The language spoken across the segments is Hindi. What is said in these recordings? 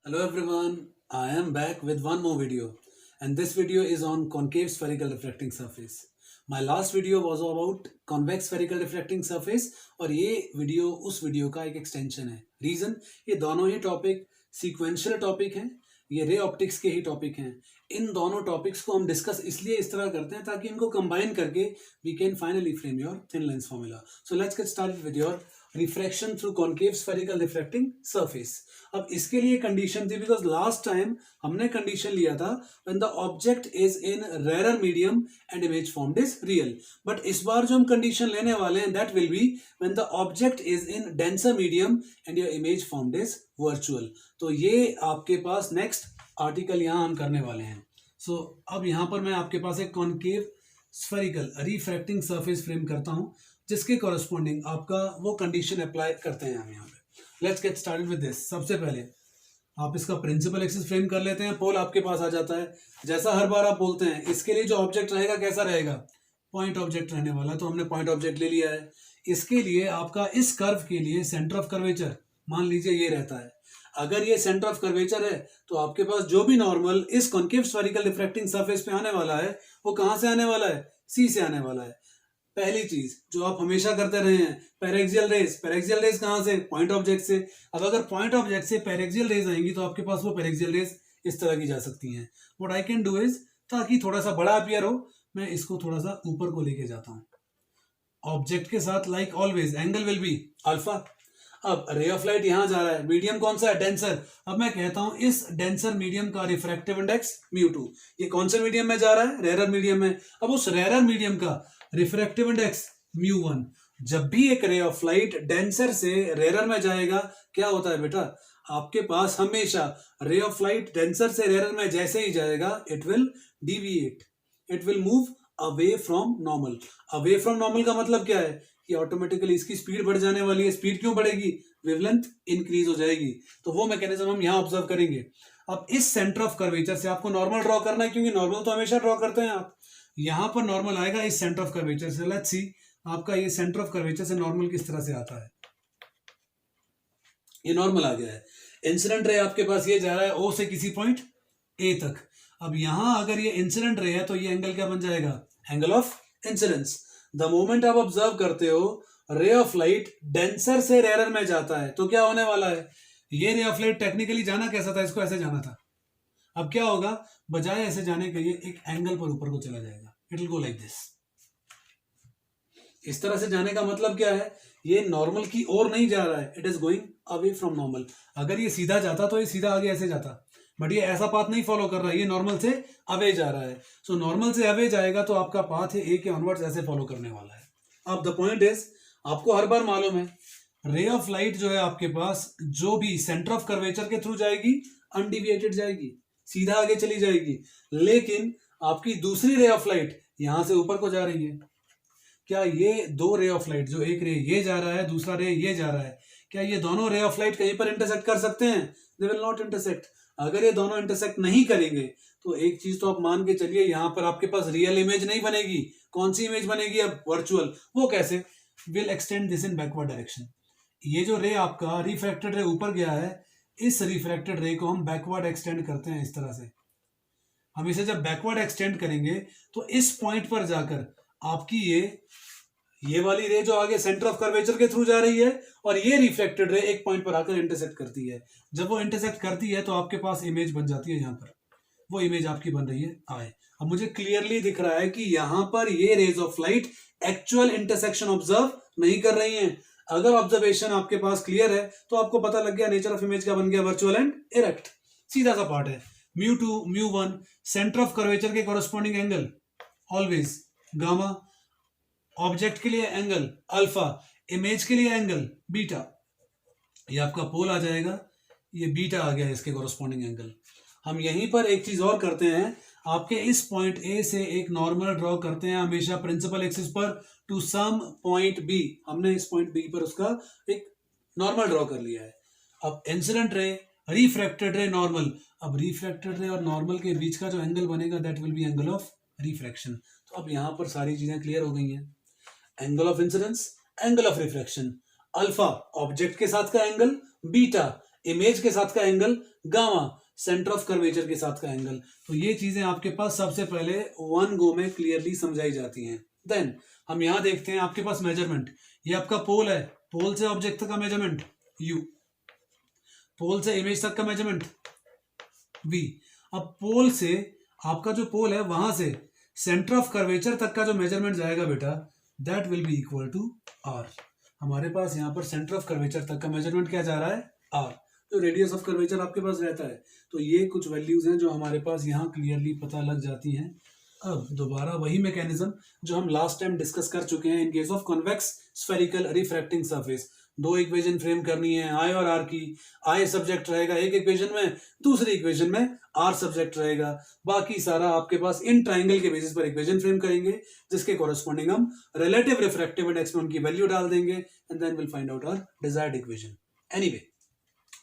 Hello everyone, I am back with one more video and this video is on concave spherical refracting surface. My last video was about convex spherical refracting surface और ये वीडियो उस वीडियो का एक एक्सटेंशन है. रीजन, ये दोनों ही टॉपिक सीक्वेंशियल टॉपिक हैं, ये रे ऑप्टिक्स के ही टॉपिक हैं. इन दोनों टॉपिक्स को हम डिस्कस इसलिए इस तरह करते हैं ताकि इनको कंबाइन करके we can finally frame your thin lens formula. So let's get started with your refraction through concave spherical refracting surface. अब इसके लिए कंडीशन थी बिकॉज लास्ट टाइम हमने कंडीशन लिया था when the object is in rare medium and image formed is real. But इस बार जो हम कंडीशन लेने वाले हैं that will be when the object is in denser medium and your image formed is virtual. तो ये आपके पास नेक्स्ट आर्टिकल यहाँ हम करने वाले हैं. सो अब यहाँ पर मैं आपके पास एक concave spherical refracting surface frame करता हूँ जिसके कॉरेस्पॉन्डिंग आपका वो कंडीशन अप्लाई करते हैं हम यहाँ पे. Let's get started with this. सबसे पहले आप इसका प्रिंसिपल एक्सिस फ्रेम कर लेते हैं. पोल आपके पास आ जाता है. जैसा हर बार आप बोलते हैं इसके लिए जो ऑब्जेक्ट रहेगा कैसा रहेगा, पॉइंट ऑब्जेक्ट रहने वाला. तो हमने पॉइंट ऑब्जेक्ट ले लिया है. इसके लिए आपका इस कर्व के लिए सेंटर ऑफ कर्वेचर मान लीजिए ये रहता है. अगर ये सेंटर ऑफ कर्वेचर है तो आपके पास जो भी नॉर्मल इस कॉन्केव स्फेरिकल रिफ्रैक्टिंग सरफेस पे आने वाला है वो कहाँ से आने वाला है, सी से आने वाला है. पहली चीज जो आप हमेशा करते रहे हैं, पैरेक्सियल रेज कहाँ से, पॉइंट ऑब्जेक्ट से. अब अगर पॉइंट ऑब्जेक्ट से पैरेक्सियल रेज आएंगी तो आपके पास वो पैरेक्सियल रेज इस तरह की जा सकती हैं. What I can do is, ताकि थोड़ा सा बड़ा अपीयर हो, मैं इसको थोड़ा सा ऊपर को लेके जाता हूँ. ऑब्जेक्ट के साथ like always angle will be alpha. अब रे ऑफ लाइट यहां जा रहा है, मीडियम कौन सा है, डेंसर. अब मैं कहता हूं इस डेंसर मीडियम का रिफ्रैक्टिव इंडेक्स μ2. ये कौन से मीडियम में जा रहा है, रेयर मीडियम में. अब उस रेयर मीडियम का रिफ्रैक्टिव इंडेक्स μ1. जब भी एक रे ऑफ लाइट डेंसर से रेयर में जाएगा क्या होता है बेटा, आपके पास हमेशा रे ऑफ लाइट डेंसर से रेयर में जैसे ही जाएगा it will deviate, it will move away from normal. Away from normal का मतलब क्या है कि ऑटोमेटिकली इसकी स्पीड बढ़ जाने वाली है. स्पीड क्यों बढ़ेगी, वेवलेंथ इंक्रीज हो जाएगी. तो वो मैकेनिज्म हम यहां ऑब्जर्व करेंगे. अब इस सेंटर ऑफ कर्वेचर से आपको नॉर्मल ड्रॉ करना है क्योंकि नॉर्मल तो हमेशा ड्रॉ करते हैं आप. यहां पर नॉर्मल आएगा इस सेंटर ऑफ कर्वेचर से. लेट्स सी आपका ये सेंटर ऑफ कर्वेचर से नॉर्मल किस तरह से आता है. ये नॉर्मल आ गया है. इंसिडेंट रे आपके पास ये जा रहा है ओ से किसी पॉइंट ए तक. अब यहां अगर ये इंसिडेंट रे है तो ये एंगल क्या बन जाएगा, angle of incidence. The moment आप ऑब्जर्व करते हो रे ऑफ लाइट डेंसर से रेयर में जाता है तो क्या होने वाला है, ये रे ऑफ लाइट टेक्निकली जाना कैसा था, इसको ऐसे जाना था. अब क्या होगा, बजाय ऐसे जाने के लिए एक एंगल पर ऊपर को चला जाएगा. It will go like this. इस तरह से जाने का मतलब क्या है, ये नॉर्मल की ओर नहीं जा रहा है, it is going away from normal. अगर ये सीधा जाता तो ये सीधा आगे ऐसे जाता, बट ये ऐसा पाथ नहीं फॉलो कर रहा है, ये नॉर्मल से अवे जा रहा है. सो नॉर्मल से अवे जाएगा तो आपका पाथ है ए के ऑनवर्ड्स ऐसे फॉलो करने वाला है. अब द पॉइंट इज, आपको हर बार मालूम है रे ऑफ लाइट जो है आपके पास जो भी सेंटर ऑफ कर्वेचर के थ्रू जाएगी अनडिविएटेड जाएगी, सीधा आगे चली जाएगी. लेकिन आपकी दूसरी रे ऑफ लाइट यहां से ऊपर को जा रही है. क्या ये दो रे ऑफ लाइट, जो एक रे ये जा रहा है दूसरा रे ये जा रहा है, क्या ये दोनों रे ऑफ लाइट कहीं पर इंटरसेक्ट कर सकते हैं, दे विल नॉट इंटरसेक्ट. अगर ये दोनों इंटरसेक्ट नहीं करेंगे तो एक चीज तो आप मान के चलिए यहां पर आपके पास रियल इमेज नहीं बनेगी. कौन सी इमेज बनेगी अब, वर्चुअल. वो कैसे, will extend this in backward direction. ये जो रे आपका रिफ्रैक्टेड रे ऊपर गया है, इस रिफ्रैक्टेड रे को हम बैकवर्ड एक्सटेंड करते हैं इस तरह से. हम इसे जब बैकवर्ड एक्सटेंड करेंगे तो इस पॉइंट पर जाकर आपकी ये वाली रे जो आगे सेंटर ऑफ कर्वेचर के थ्रू जा रही है और ये रिफ्लेक्टेड रे एक पॉइंट पर आकर इंटरसेक्ट करती है. जब वो इंटरसेक्ट करती है तो आपके पास इमेज बन जाती है. यहाँ पर वो इमेज आपकी बन रही है आए. अब मुझे क्लियरली दिख रहा है कि यहां पर ये rays of light actual intersection observe नहीं कर रही हैं. अगर ऑब्जर्वेशन आपके पास क्लियर है तो आपको पता लग गया नेचर ऑफ इमेज क्या बन गया, वर्चुअल एंड इरेक्ट. सीधा सा पार्ट है. μ2 μ1 सेंटर ऑफ कर्वेचर के corresponding angle always gamma, object के लिए एंगल अल्फा, इमेज के लिए एंगल बीटा. ये आपका पोल आ जाएगा, ये बीटा आ गया इसके कॉरेस्पॉन्डिंग एंगल. हम यहीं पर एक चीज और करते हैं, आपके इस पॉइंट ए से एक नॉर्मल ड्रॉ करते हैं हमेशा प्रिंसिपल एक्सिस पर टू सम पॉइंट बी. हमने इस पॉइंट बी पर उसका एक नॉर्मल ड्रॉ कर लिया है. अब इंसिडेंट रे, रिफ्रैक्टेड रे, नॉर्मल. अब रिफ्रैक्टेड रे और नॉर्मल के बीच का जो एंगल बनेगा that will B angle of refraction. तो अब यहां पर सारी चीजें क्लियर हो गई हैं. Angle of incidence, angle of refraction, alpha object के साथ का एंगल, बीटा इमेज के साथ का angle gamma, centre of curvature के साथ का एंगल। तो ये चीजें आपके पास सबसे पहले वन गो में क्लियरली समझाई जाती हैं। देन हम यहां देखते हैं आपके पास मेजरमेंट। ये आपका पोल है, पोल से ऑब्जेक्ट तक का मेजरमेंट u, पोल से इमेज तक का मेजरमेंट v। अब पोल से आपका जो पोल है वहां से सेंटर ऑफ कर्वेचर तक का जो मेजरमेंट जाएगा बेटा, that will be equal to r। हमारे पास यहाँ पर सेंटर ऑफ कर्वेचर तक का मेजरमेंट क्या जा रहा है, r। तो रेडियस ऑफ कर्वेचर आपके पास रहता है। तो ये कुछ वैल्यूज हैं जो हमारे पास यहाँ क्लियरली पता लग जाती हैं। अब दोबारा वही मैकेनिज्म जो हम लास्ट टाइम डिस्कस कर चुके हैं in case of convex spherical refracting surface. दो इक्वेशन फ्रेम करनी है आई और आर की। आई सब्जेक्ट रहेगा एक इक्वेशन में, दूसरी इक्वेशन में आर सब्जेक्ट रहेगा। बाकी सारा आपके पास इन ट्राइंगल के बेसिस पर इक्वेशन फ्रेम करेंगे, जिसके कॉरेस्पॉन्डिंग हम रिलेटिव रिफ्रैक्टिव इंडेक्स में उनकी वैल्यू डाल देंगे and then will find out our desired equation. Anyway,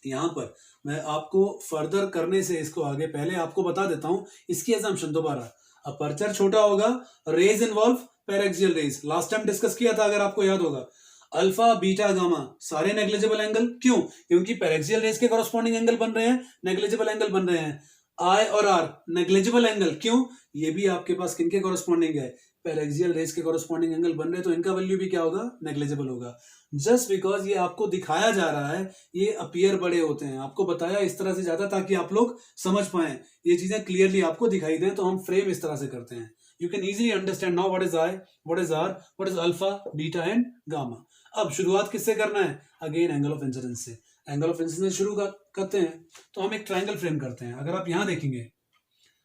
यहां पर मैं आपको फर्दर करने से इसको आगे पहले आपको बता देता हूं इसकी असम्पशन दोबारा। अपर्चर छोटा होगा, rays involve paraxial rays, last time discuss किया था अगर आपको याद होगा। अल्फा बीटा गामा सारे नेग्लिजिबल एंगल, क्यों? क्योंकि पैरेक्सियल रेज के कॉरेस्पॉन्डिंग एंगल बन रहे हैं, नेग्लिजिबल एंगल बन रहे हैं। आई और आर नेग्लिजिबल एंगल, क्यों? ये भी आपके पास किनके कॉरेस्पॉन्डिंग है, पैरेक्सियल रेज के कॉरेस्पॉन्डिंग एंगल बन रहे हैं, तो इनका वैल्यू भी क्या होगा, नेग्लिजिबल होगा। जस्ट बिकॉज ये आपको दिखाया जा रहा है, ये अपीयर बड़े होते हैं, आपको बताया इस तरह से जाता ताकि आप लोग समझ पाए, ये चीजें क्लियरली आपको दिखाई दें, तो हम फ्रेम इस तरह से करते हैं। You can easily understand now what is I, what is R, what is alpha beta and gamma. अब शुरुआत किससे करना है, अगेन एंगल ऑफ इंसिडेंस से। एंगल ऑफ इंसिडेंस शुरू करते हैं तो हम एक ट्राइंगल फ्रेम करते हैं। अगर आप यहां देखेंगे,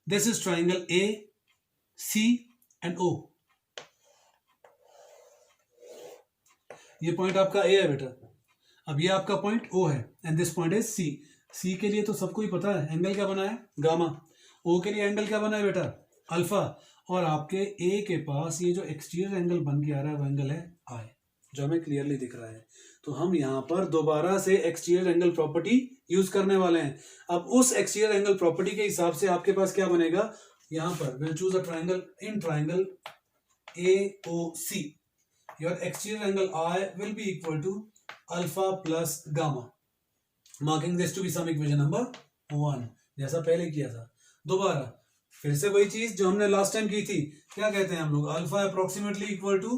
this is triangle A C and O. ये पॉइंट आपका ए है बेटा, अब ये आपका पॉइंट ओ है and this point is C. C के लिए तो सबको ही पता है एंगल क्या बना है, गामा। ओ के लिए एंगल क्या बना है बेटा, अल्फा। और आपके ए के पास ये जो एक्सटीरियर एंगल बन के आ रहा है वो एंगल है आई, जो हमें क्लियरली दिख रहा है। तो हम यहाँ पर दोबारा से एक्सटीरियर एंगल प्रॉपर्टी यूज करने वाले हैं। अब उस एक्सटीरियर एंगल प्रॉपर्टी के हिसाब से आपके पास क्या बनेगा, यहाँ पर will choose a triangle, in triangle AOC your exterior angle I will be equal to alpha plus gamma, marking this to be some equation number 1, जैसा पहले किया था। दोबारा फिर से वही चीज जो हमने लास्ट टाइम की थी, क्या कहते हैं हम लोग, alpha approximately equal to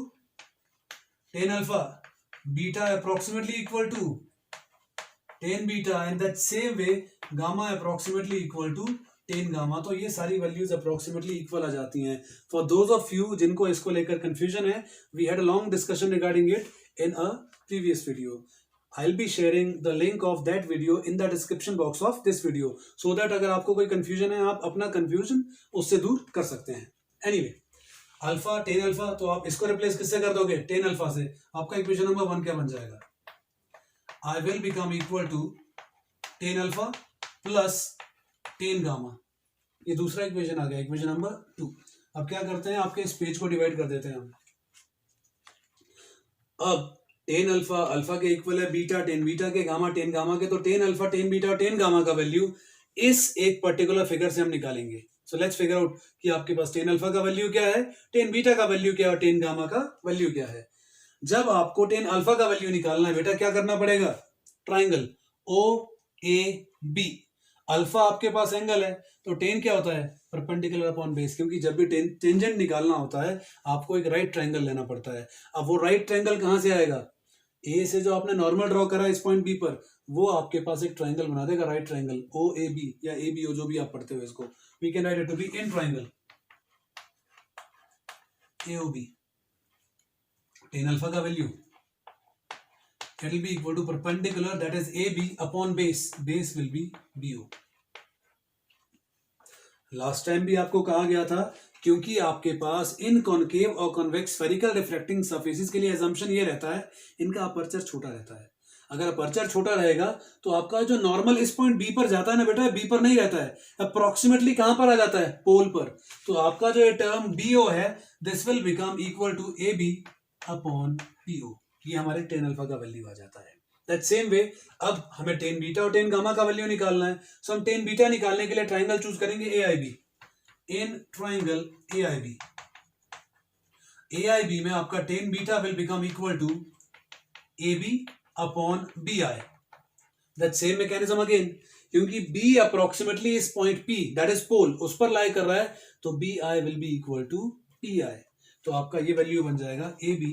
10 alpha, beta approximately equal to 10 beta, and that same way gamma approximately equal to 10 gamma. तो ये सारी वैल्यूज अप्रोक्सीमेटली इक्वल आ जाती हैं। फॉर दोज ऑफ यू जिनको इसको लेकर कंफ्यूजन है, we had a long discussion regarding it in a previous video. I will be sharing the link of that video in the description box of this video, so that अगर आपको कोई कंफ्यूजन है आप अपना कंफ्यूजन उससे दूर कर सकते हैं। एनीवे, अल्फा 10 अल्फा, तो आप इसको रिप्लेस किससे कर दोगे, 10 अल्फा से। आपका इक्वेशन नंबर 1 क्या बन जाएगा, I will become equal to 10 alpha plus 10 gamma. ये दूसरा इक्वेशन आ गया, इक्वेशन नंबर 2। अब क्या करते हैं, आपके इस पेज को डिवाइड कर देते हैं हम। अब 10 अल्फा, अल्फा के इक्वल है बीटा, 10 बीटा के, गामा 10 गामा के। तो 10 अल्फा 10 बीटा 10 गामा का वैल्यू इस एक पर्टिकुलर फिगर से हम निकालेंगे। सो लेट्स फिगर आउट कि आपके पास 10 अल्फा का वैल्यू क्या है, 10 बीटा का वैल्यू क्या है और 10 गामा का वैल्यू क्या है। जब आपको 10 अल्फा का वैल्यू निकालना है बेटा, क्या करना पड़ेगा, ट्राइंगल OAB। अल्फा आपके पास एंगल है, तो 10 क्या होता है, परपेंडिकुलर अपॉन बेस, क्योंकि जब भी टेंजेंट निकालना होता है आपको एक राइट ट्रायंगल लेना पड़ता है। अब वो राइट ट्रायंगल कहां से आएगा, ए से जो आपने नॉर्मल ड्रॉ करा इस पॉइंट बी पर, वो आपके पास एक ट्रायंगल बना देगा, राइट ट्रायंगल OAB या ABO, जो भी आप पढ़ते हो इसको। We can write it to be in triangle AOB। 10 alpha का value it will be equal to perpendicular, that is AB upon base, base will be BO। Last time भी आपको कहा गया था, क्योंकि आपके पास इन कॉनकेव और कॉन्वेक्स स्फेरिकल रिफ्रैक्टिंग सरफेसेस के लिए assumption ये रहता है इनका अपर्चर छोटा रहता है। अगर अपर्चर छोटा रहेगा तो आपका जो नॉर्मल इस पॉइंट बी पर जाता है ना बेटा, बी पर नहीं रहता है, अप्रोक्सीमेटली कहां पर आ जाता है, पोल पर। तो आपका जो ये टर्म BO है, this will become equal to AB upon PO। ये हमारे 10 अल्फा का वैल्यू आ जाता है। दैट सेम वे अब हमें 10 बीटा और 10 गामा का वैल्यू निकालना है। सो हम 10 बीटा निकालने के लिए ट्राइंगल चूज करेंगे AIB। इन ट्राइंगल AIB में आपका 10 beta will become equal to AB upon BI। That same mechanism again, क्योंकि B अप्रोक्सीमेटली इस point P that is pole उस पर लाई कर रहा है, तो BI will be equal to PI। तो आपका ये वैल्यू बन जाएगा AB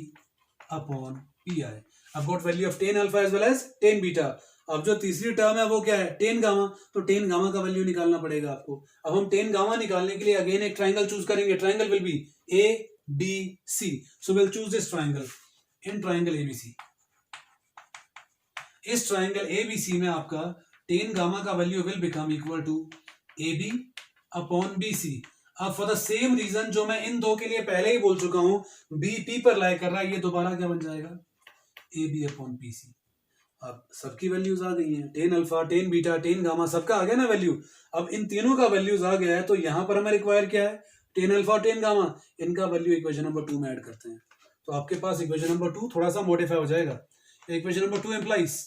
अपॉन PI। अब got value of tan alpha as well as tan beta. अब जो तीसरी टर्म है वो क्या है, टेन गामा, तो टेन गामा का वैल्यू निकालना पड़ेगा आपको। अब हम टेन गामा निकालने के लिए अगेन एक ट्राइंगल चूज करेंगे, triangle will be ABC, so will choose this triangle in triangle ABC। इस ट्राइंगल ABC में आपका टेन गामा का value will become equal to AB upon BC। अब फॉर द सेम रीजन जो मैं इन दो के लिए पहले ही बोल चुका हूं, BP पर लाई कर रहा है, ये दोबारा क्या बन जाएगा, AB अपॉन BC। अब सबकी वैल्यूज आ गई हैं, ten alpha, ten beta, ten gamma, सबका आ गया ना वैल्यू। अब इन तीनों का वैल्यूज आ गया है, तो यहां पर हमें रिक्वायर क्या है, टेन अल्फा और टेन गामा, इनका वैल्यू इक्वेशन नंबर 2 में ऐड करते हैं। तो आपके पास इक्वेशन नंबर 2 थोड़ा सा मॉडिफाई हो जाएगा। Equation number 2 implies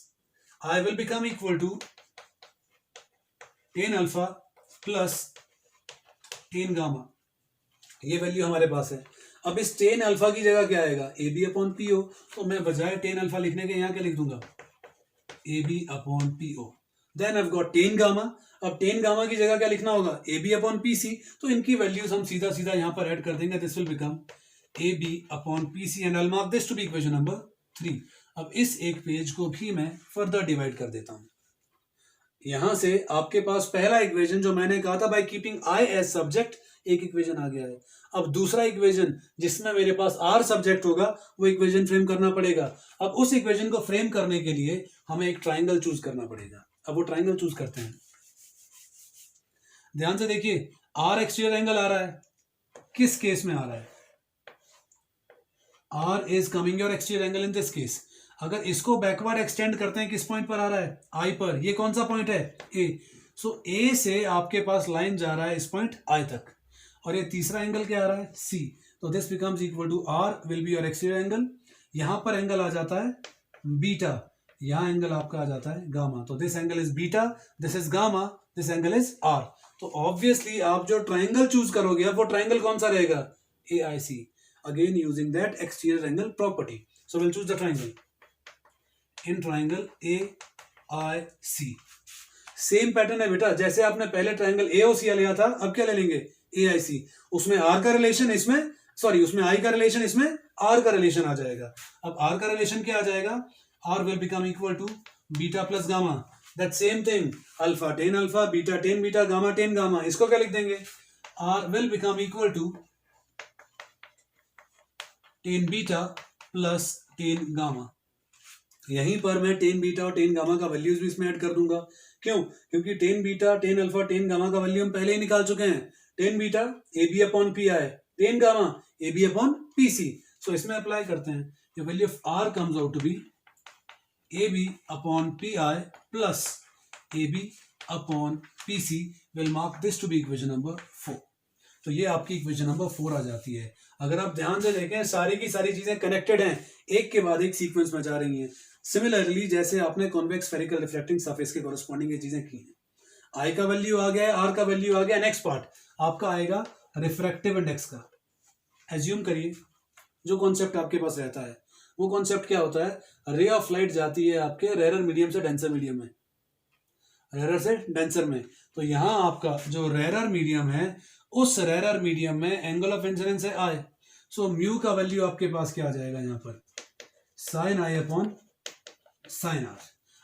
I will become equal to tan alpha plus tan gamma, ये वैल्यू हमारे पास है। अब इस टेन अल्फा की जगह क्या आएगा, AB अपॉन PO, तो मैं बजाय टेन अल्फा लिखने के यहाँ क्या लिख दूंगा, AB upon PO। Then I've got tan gamma. अब टेन गामा की जगह क्या लिखना होगा, AB अपॉन PC। तो इनकी वैल्यूज हम सीधा सीधा यहाँ पर ऐड कर देंगे, this will become AB upon PC and I will mark this to be equation number 3। अब इस एक पेज को भी मैं फर्दर डिवाइड कर देता हूं। यहां से आपके पास पहला इक्वेशन जो मैंने कहा था by keeping I as subject, एक इक्वेशन आ गया है। अब दूसरा इक्वेशन जिसमें मेरे पास R सब्जेक्ट होगा, वो इक्वेशन फ्रेम करना पड़ेगा। अब उस इक्वेशन को फ्रेम करने के लिए हमें एक ट्राइंगल चूज करना पड़ेगा। अब वो ट्राइंगल चूज करते हैं, ध्यान से देखिए, R एक्सटीरियर एंगल आ रहा है, किस केस में आ रहा है, R is coming your exterior angle in this case. अगर इसको बैकवर्ड एक्सटेंड करते हैं, किस पॉइंट पर आ रहा है, I पर, ये कौन सा पॉइंट है, A। सो A से आपके पास लाइन जा रहा है इस पॉइंट I तक, और ये तीसरा एंगल क्या आ रहा है, C। तो this becomes equal to R will be your exterior angle. यहां पर एंगल आ जाता है बीटा, यहां एंगल आपका आ जाता है गामा। तो this angle is beta, this is gamma, this angle is R। तो ऑब्वियसली आप जो ट्राइंगल चूज करोगे, अब वो ट्राइंगल कौन सा रहेगा, AIC, again using that exterior angle property. So will choose the triangle in triangle AIC। Same pattern है बेटा, जैसे आपने पहले ट्राइंगल AOC लिया था, अब क्या ले लेंगे, AIC। उसमें R का रिलेशन इसमें, सॉरी उसमें I का रिलेशन, इसमें R का रिलेशन आ जाएगा। अब R का रिलेशन क्या आ जाएगा, R will become equal to beta plus gamma, that same thing, alpha tan alpha, beta tan beta, gamma tan gamma. इसको क्या लिख देंगे, R will become equal to tan beta plus tan gamma. यहीं पर मैं टेन बीटा और टेन गामा का वैल्यूज भी इसमें ऐड कर दूंगा। क्यों, क्योंकि tan beta, tan alpha, tan gamma का वैल्यू हम पहले ही निकाल चुके हैं। Tan beta AB upon PI, ten gamma AB upon PC। सो इसमें अप्लाई करते हैं, the value of R comes out to be AB upon PI plus AB upon PC, will mark this to be equation number 4। तो ये आपकी इक्वेशन नंबर 4 आ जाती है। अगर आप ध्यान से देखें, सारी की सारी चीजें कनेक्टेड हैं, एक के बाद एक सीक्वेंस में जा रही हैं। सिमिलरली जैसे आपने कॉन्वेक्स स्फेरिकल रिफ्लेक्टिंग सरफेस के कॉरेस्पॉन्डिंग ये चीजें की हैं, I का वैल्यू आ गया है, R का वैल्यू आ गया। नेक्स्ट पार्ट आपका आएगा रिफ्रैक्टिव इंडेक्स का। एज्यूम करिए जो कॉन्सेप्ट आपके पास रहता है, वो कॉन्सेप्ट क्या होता है, रे ऑफ लाइट जाती है आपके रेरर मीडियम से डेंसर मीडियम में, रेरर से डेंसर में। तो यहाँ आपका जो रेरर मीडियम है, उस रेरर मीडियम में एंगल ऑफ इंसिडेंस है I। सो म्यू का वैल्यू आपके पास क्या आ जाएगा, यहाँ पर sine I upon sine R।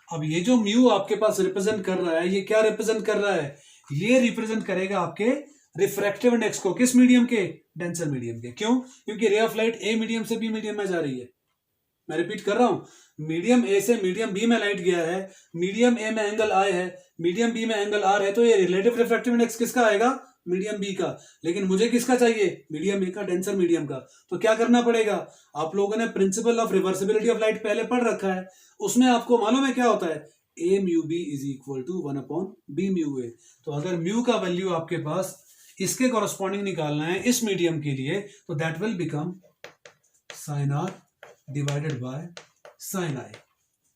अब ये जो म्यू आपके पास रिप्रेजेंट कर रहा है, ये क्या रिप्रेजेंट कर रहा है, ये रिप्रेजेंट करेगा आपके रिफ्रैक्टिव इंडेक्स को, किस मीडियम के, डेंसर मीडियम के। क्यों, क्योंकि रे ऑफ लाइट A मीडियम से B मीडियम में जा रही है। मैं रिपीट कर रहा हूं, मीडियम A से मीडियम B में लाइट गया है, मीडियम A में एंगल I है, मीडियम B में एंगल R है, तो ये रिलेटिव रिफ्रैक्टिव इंडेक्स किसका आएगा, मीडियम B का। लेकिन मुझे किसका चाहिए, मीडियम A का, डेंसर मीडियम का। तो क्या करना पड़ेगा, आप लोगों ने principle of reversibility of light पहले पढ़ रखा है, उसमें आपको मालूम है क्या होता है, A mu B is equal to 1 upon B mu A। तो अगर म्यू का वैल्यू आपके पास इसके कॉरेस्पॉन्डिंग निकालना है इस मीडियम के लिए, तो that will become sign R divided by sine I।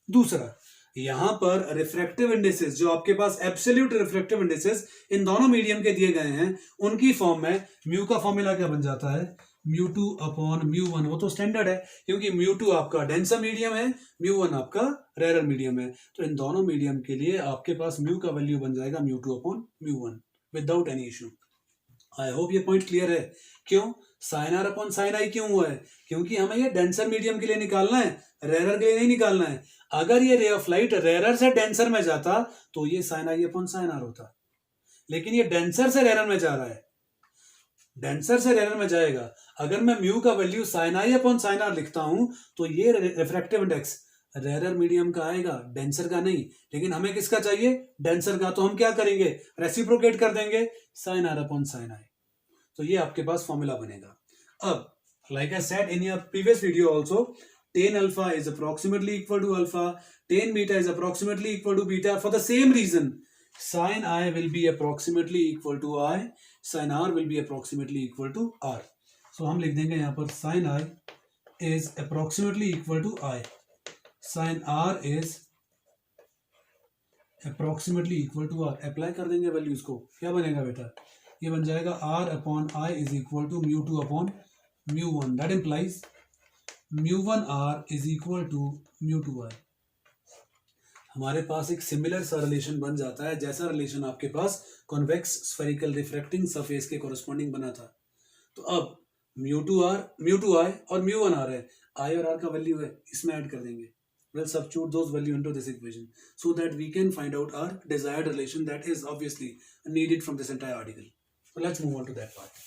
दूसरा, यहां पर रिफ्रैक्टिव इंडेसेस जो आपके पास एब्सोल्यूट रिफ्रैक्टिव इंडेसेस इन दोनों मीडियम के दिए गए हैं, उनकी फॉर्म में म्यू का फॉर्मूला क्या बन जाता है, mu two upon mu one, वो तो स्टैंडर्ड है क्योंकि म्यू टू आपका डेंसर मीडियम है, म्यू वन आपका रेयर मीडियम है। तो इन दोनों मीडियम के लिए आपके पास म्यू का वैल्यू बन जाएगा mu two upon mu one without any issue. I hope ये पॉइंट क्लियर है। क्यों साइन आर अपॉन साइन आई क्यों हुआ है? क्योंकि हमें ये डेंसर मीडियम के लिए निकालना है, रेयर के लिए नहीं निकालना है। अगर ये रे ऑफ लाइट रेयर से डेंसर में जाता तो ये sine I upon sine R होता, लेकिन ये डेंसर से रेयर में जा रहा है, डेंसर से रेयर में जाएगा। अगर मैं म्यू का value sine I upon sine R लिखता हूं तो ये रिफ्रैक्टिव इंडेक्स रेयर मीडियम का आएगा, डेंसर का नहीं। लेकिन हमें किसका चाहिए? डेंसर का। तो हम क्या करेंगे? रेसिप्रोकेट कर देंगे साइन आर अपॉन साइन आई। तो ये आपके पास फॉर्मूला बनेगा। अब like I said in your previous video also, tan alpha is approximately equal to alpha, tan beta is approximately equal to beta. For the same reason, sin I will be approximately equal to I, sin R will be approximately equal to R. So हम लिख देंगे यहाँ पर sin I is approximately equal to I, sin R is approximately equal to R. Apply कर देंगे वैल्यूज को, क्या बनेगा बेटा? ये बन जाएगा R upon I is equal to mu two upon mu one. That implies mu one R is equal to mu two I. हमारे पास एक सिमिलर सा रिलेशन बन जाता है जैसा रिलेशन आपके पास कॉन्वेक्स स्फेरिकल रिफ्रैक्टिंग सरफेस के कोरस्पॉन्डिंग बना था। तो अब म्यू टू आई और म्यू वन आर है, आई और आर का वैल्यू है, इसमें ऐड कर देंगे। We'll substitute those value into this equation so that we can find out our desired relation that is obviously needed from this entire article. So let's move on to that part.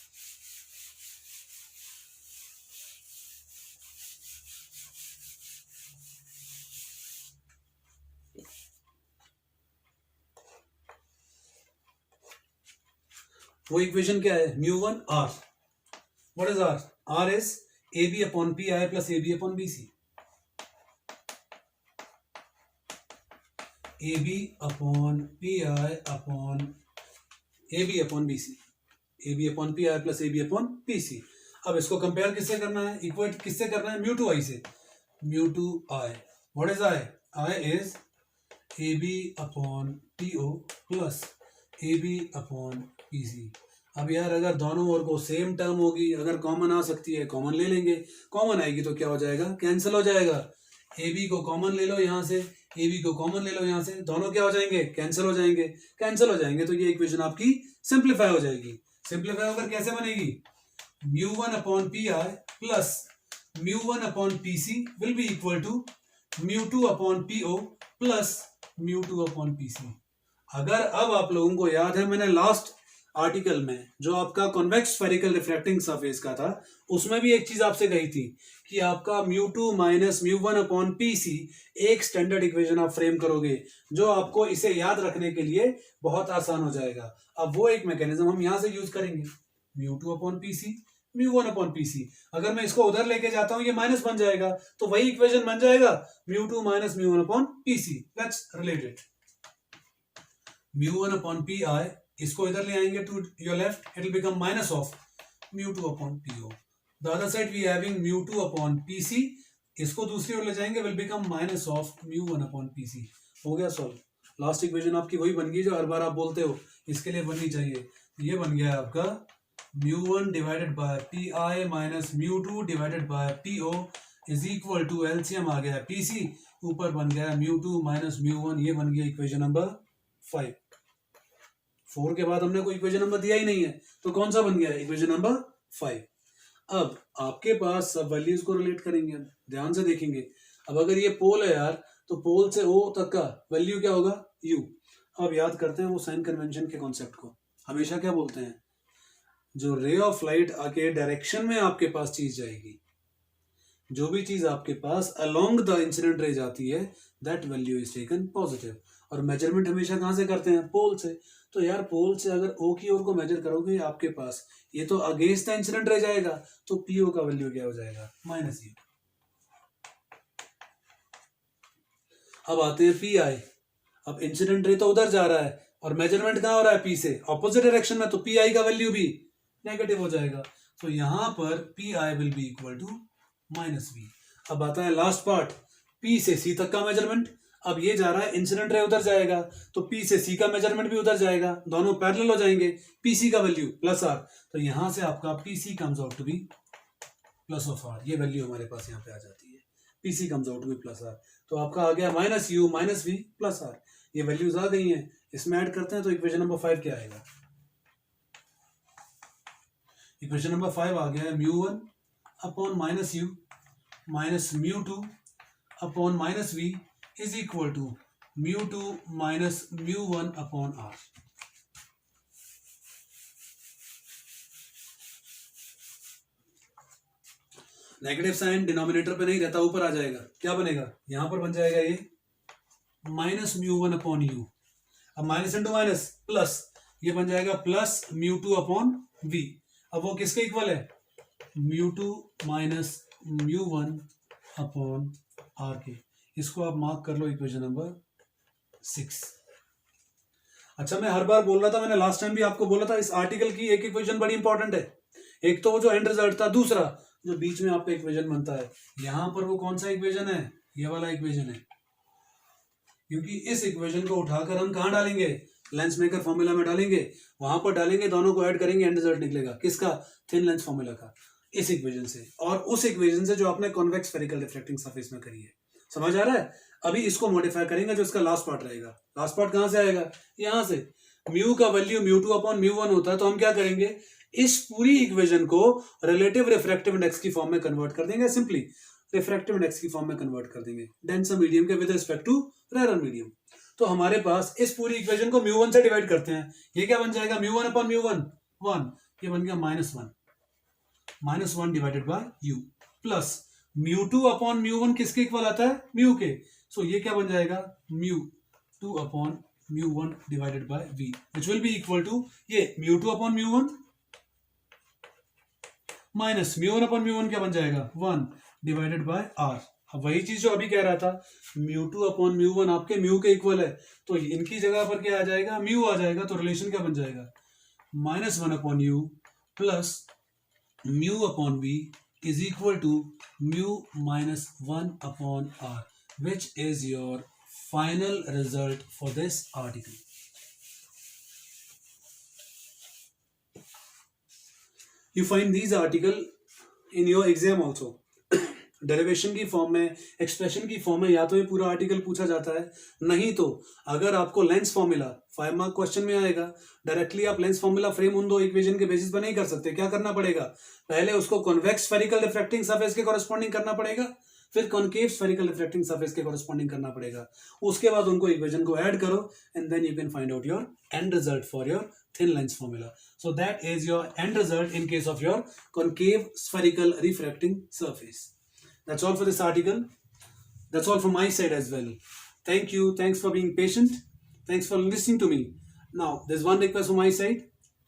वो इक्वेशन क्या है? Mu one R. What is R? R is A B upon P I plus A B upon B C. A B upon P I upon A B upon B C, A B upon P I plus A B upon P C. अब इसको कंपेयर किससे करना है? इक्वेट किससे करना है? म्यू टू आई से। Mu two I, what is I? I is A B upon P O plus A B upon P C. अब यार अगर दोनों ओर को सेम टर्म होगी, अगर कॉमन आ सकती है कॉमन ले लेंगे, कॉमन आएगी तो क्या हो जाएगा? कैंसिल हो जाएगा। ए बी को कॉमन ले लो यहाँ से, ए बी को कॉमन ले लो यहाँ से, दोनों क्या हो जाएंगे? कैंसिल हो जाएंगे। कैंसिल हो जाएंगे तो ये इक्वेशन आपकी सिंप्लीफाई हो जाएगी। सिंप्लीफाई होकर कैसे बनेगी? Mu one upon P I plus mu one upon P C will be equal to mu two upon P O plus mu two upon P C. अगर अब आप लोगों को याद है, मैंने लास्ट आर्टिकल में जो आपका कॉन्वेक्स स्फेरिकल रिफ्रैक्टिंग सरफेस का था उसमें भी एक चीज आपसे कही थी कि आपका mu two minus mu one upon P C एक स्टैंडर्ड इक्वेशन आप फ्रेम करोगे जो आपको इसे याद रखने के लिए बहुत आसान हो जाएगा। अब वो एक मैकेनिज्म हम यहां से यूज करेंगे, mu two upon P C mu one upon P C. अगर मैं इसको उधर लेके जाता हूं ये माइनस बन जाएगा तो वही इक्वेशन बन जाएगा mu two minus mu one upon P C. Let's relate it. Mu one upon P I, इसको इधर ले आएंगे to your left, it will become minus of mu two upon P O. The other side we having mu two upon P C, इसको दूसरी ओर ले जाएंगे, will become minus of mu one upon P C. हो गया सॉल्व। लास्ट इक्वेशन आपकी वही बन गई जो हर बार आप बोलते हो इसके लिए बननी चाहिए। ये बन गया आपका mu one divided by P I minus mu two divided by P O is equal to LCM आ गया पी सी, ऊपर बन गया mu two minus mu one. ये बन गया इक्वेशन नंबर 5। 4 के बाद हमने कोई इक्वेशन नंबर दिया ही नहीं है तो कौन सा बन गया? Equation number 5। अब आपके पास सब वैल्यूज को रिलेट करेंगे, हम ध्यान से देखेंगे। अब अगर ये पोल है यार तो पोल से ओ तक का वैल्यू क्या होगा? यू। अब याद करते हैं वो साइन कन्वेंशन के कॉन्सेप्ट को। हमेशा क्या बोलते हैं? जो रे ऑफ लाइट आके डायरेक्शन में आपके पास चीज जाएगी, जो भी चीज आपके पास अलोंग द इंसिडेंट रे जाती है that value is taken positive. और मेजरमेंट हमेशा कहां से करते हैं? पोल से। तो यार पोल से अगर ओ की ओर को मेजर करोगे आपके पास ये तो अगेंस्ट द इंसिडेंट रह जाएगा, तो पीओ का वैल्यू क्या हो जाएगा? Minus you. अब आते हैं पी आई। अब इंसिडेंट रे तो उधर जा रहा है और मेजरमेंट कहां हो रहा है? पी से, ऑपोजिट डायरेक्शन में, तो पी आई का वैल्यू भी नेगेटिव हो जाएगा। तो यहां पर P I will be equal to minus V. अब आता है लास्ट पार्ट, पी से सी तक का मेजरमेंट। अब ये जा रहा है, इंसिडेंट रे उधर जाएगा तो पी से सी का मेजरमेंट भी उधर जाएगा, दोनों पैरेलल हो जाएंगे। पीसी का वैल्यू प्लस आर, तो यहां से आपका PC comes out to be plus of R, ये वैल्यू हमारे पास यहाँ पे आ जाती है, पीसी कम्स आउट में प्लस आर, तो आपका आ गया minus U minus V plus R, ये वैल्यूज आ गई हैं, इसमें ऐड करते हैं तो इक्वेशन नंबर 5 क्या आएगा, इक्वेशन नंबर 5 आ गया है mu 1 upon minus U minus mu 2 upon minus V is equal to mu 2 minus mu 1 upon R. Negative sign denominator पे नहीं रहता, ऊपर आ जाएगा, क्या बनेगा, यहां पर बन जाएगा ये माइनस म्यू 1 अपॉन यू, अब माइनस इंटू माइनस प्लस, ये बन जाएगा प्लस म्यू 2 अपॉन वी, अब वो किसके इक्वल है, mu 2 minus mu 1 upon R के, इसको आप मार्क कर लो इक्वेशन नंबर 6। अच्छा, मैं हर बार बोल रहा था, मैंने लास्ट टाइम भी आपको बोला था, इस आर्टिकल की एक इक्वेशन बड़ी इंपॉर्टेंट है, एक तो वो जो एंड रिजल्ट था, दूसरा जो बीच में आपका इक्वेशन बनता है, यहां पर वो कौन सा इक्वेशन है, ये वाला इक्वेशन है, क्योंकि इस इक्वेशन को उठाकर हम कहां डालेंगे, लेंस मेकर फॉर्मूला में डालेंगे, वहां पर डालेंगे, दोनों को ऐड करेंगे, एंड रिजल्ट निकलेगा किसका, थिन लेंस फॉर्मूला का, इस इक्वेशन से, और उस इक्वेशन से जो आपने कॉन्वेक्स स्फेरिकल रिफ्रैक्टिंग सरफेस में करी है, समझ आ रहा है। अभी इसको मॉडिफाई करेंगे, जो इसका लास्ट पार्ट रहेगा, लास्ट पार्ट कहां से आएगा, यहां से, म्यू का वैल्यू म्यू 2 अपॉन म्यू 1 होता है, तो हम क्या करेंगे, इस पूरी इक्वेशन को रिलेटिव रिफ्रैक्टिव इंडेक्स की फॉर्म में कन्वर्ट कर देंगे, सिंपली रिफ्रैक्टिव इंडेक्स की फॉर्म में कन्वर्ट कर देंगे डेंसर मीडियम के with respect to rare medium. तो हमारे पास इस पूरी इक्वेशन को म्यू 1 से डिवाइड करते हैं, ये क्या बन जाएगा, म्यू 1 अपॉन म्यू 1 1, ये बन गया minus one divided bye you, plus mu 2 upon mu 1 किसके इक्वल आता है, म्यू के, सो ये क्या बन जाएगा, mu 2 upon mu 1 divided by V, which will be equal to ये mu 2 upon mu 1 minus mu 1 upon mu 1 क्या बन जाएगा, 1 डिवाइडेड बाय आर। अब वही चीज जो अभी कह रहा था, म्यू 2 अपॉन म्यू 1 आपके म्यू के इक्वल है, तो इनकी जगह पर क्या आ जाएगा, म्यू आ जाएगा, तो रिलेशन क्या बन जाएगा, -1 अपॉन U plus mu upon V is equal to mu minus 1 upon R, which is your final result for this article. You find these article in your exam also. Derivation की फॉर्म में, एक्सप्रेशन की फॉर्म में, या तो ये पूरा आर्टिकल पूछा जाता है, नहीं तो अगर आपको लेंस फॉर्मूला 5 मार्क क्वेश्चन में आएगा, डायरेक्टली आप लेंस फॉर्मूला फ्रेम उन दो इक्वेशन के बेसिस पर नहीं कर सकते, क्या करना पड़ेगा, पहले उसको कॉन्वेक्स स्फेरिकल रिफ्रैक्टिंग सरफेस के कॉरेस्पॉन्डिंग करना पड़ेगा, फिर कॉनकेव स्फेरिकल रिफ्रैक्टिंग सरफेस के कॉरेस्पॉन्डिंग करना पड़ेगा, उसके बाद उनको इक्वेशन को ऐड करो, and then you can find out your end result for your thin lens formula. So that is your end result in case of your concave spherical refracting surface. That's all for this article. That's all from my side as well. Thank you. Thanks for being patient. Thanks for listening to me. Now, there's one request from my side.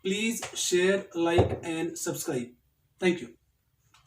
Please share, like and subscribe. Thank you.